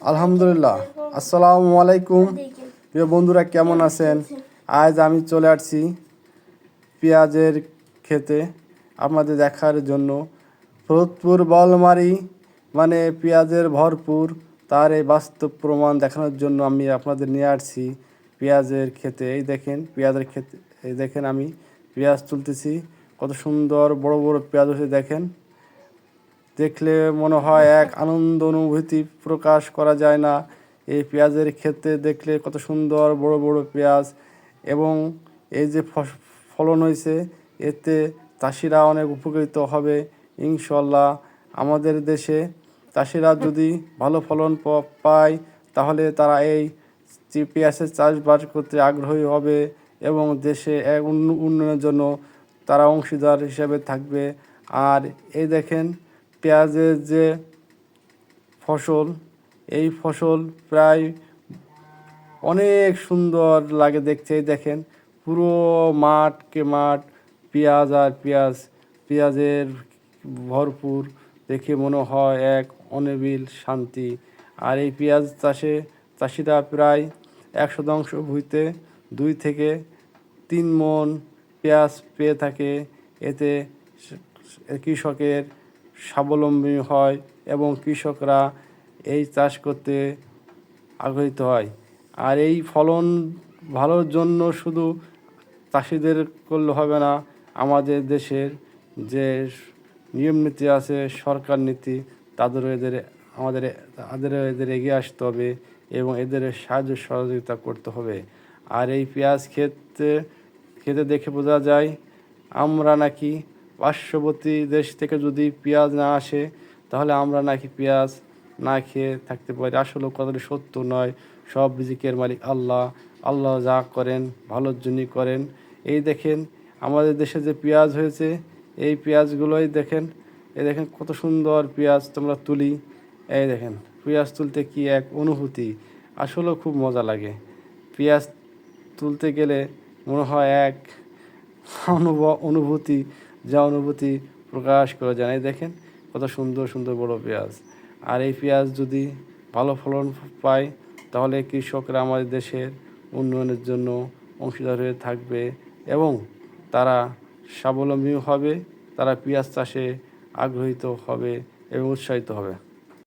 আলহামদুলিল্লাহ। আসসালামু আলাইকুম প্রিয় বন্ধুরা, কেমন আছেন? আজ আমি চলে আসছি পেঁয়াজের খেতে আপনাদের দেখার জন্য। ফরিদপুর বলমারি মানে পেঁয়াজের ভরপুর, তার এই বাস্তব প্রমাণ দেখানোর জন্য আমি আপনাদের নিয়ে আসছি পেঁয়াজের খেতে। এই দেখেন পেঁয়াজের খেতে, এই দেখেন আমি পেঁয়াজ তুলতেছি। কত সুন্দর বড় বড় পেঁয়াজ হয়েছে দেখেন। দেখলে মনে হয় এক আনন্দ অনুভূতি প্রকাশ করা যায় না। এই পেঁয়াজের ক্ষেতে দেখলে কত সুন্দর বড় বড় পেঁয়াজ, এবং এই যে ফলন হয়েছে এতে চাষিরা অনেক উপকৃত হবে ইনশাল্লাহ। আমাদের দেশে চাষিরা যদি ভালো ফলন পায় তাহলে তারা এই পেঁয়াজের চাষবাস করতে আগ্রহী হবে এবং দেশে এক উন্নয়নের জন্য তারা অংশীদার হিসেবে থাকবে। আর এই দেখেন পেঁয়াজের যে ফসল, এই ফসল প্রায় অনেক সুন্দর লাগে দেখতে। এই দেখেন পুরো মাঠকে মাঠ পেঁয়াজ আর পেঁয়াজ, পেঁয়াজের ভরপুর, দেখে মনে হয় এক অনিবিল শান্তি। আর এই পেঁয়াজ চাষে চাষিরা প্রায় 100 ভুঁইতে 2 থেকে 3 মণ পেঁয়াজ পেয়ে থাকে। এতে কৃষকের স্বাবলম্বী হয় এবং কৃষকরা এই চাষ করতে আগ্রহীত হয়। আর এই ফলন ভালোর জন্য শুধু চাষিদের করলে হবে না, আমাদের দেশের যে নিয়ম নীতি আছে, সরকার নীতি, তাদেরও এদের এগিয়ে আসতে হবে এবং এদের সাহায্য সহযোগিতা করতে হবে। আর এই পেঁয়াজ খেতে দেখে বোঝা যায় আমরা নাকি পার্শ্ববর্তী দেশ থেকে যদি পেঁয়াজ না আসে তাহলে আমরা নাকি পেঁয়াজ না খেয়ে থাকতে পারি। আসলে কথাটি সত্য নয়। সব রিজিকের মালিক আল্লাহ। আল্লাহ যা করেন ভালোর জন্যই করেন। এই দেখেন আমাদের দেশে যে পেঁয়াজ হয়েছে, এই পেঁয়াজগুলোই দেখেন, এই দেখেন কত সুন্দর পেঁয়াজ তোমরা তুলি। এই দেখেন পেঁয়াজ তুলতে কি এক অনুভূতি, আসলেও খুব মজা লাগে। পেঁয়াজ তুলতে গেলে মনে হয় এক অনুভূতি, যা অনুভূতি প্রকাশ করা যায়। এই দেখেন কত সুন্দর সুন্দর বড় পেঁয়াজ। আর এই পেঁয়াজ যদি ভালো ফলন পায় তাহলে কৃষকরা আমাদের দেশের উন্নয়নের জন্য অংশীদার হয়ে থাকবে এবং তারা স্বাবলম্বী হবে, তারা পেঁয়াজ চাষে আগ্রহীত হবে এবং উৎসাহিত হবে।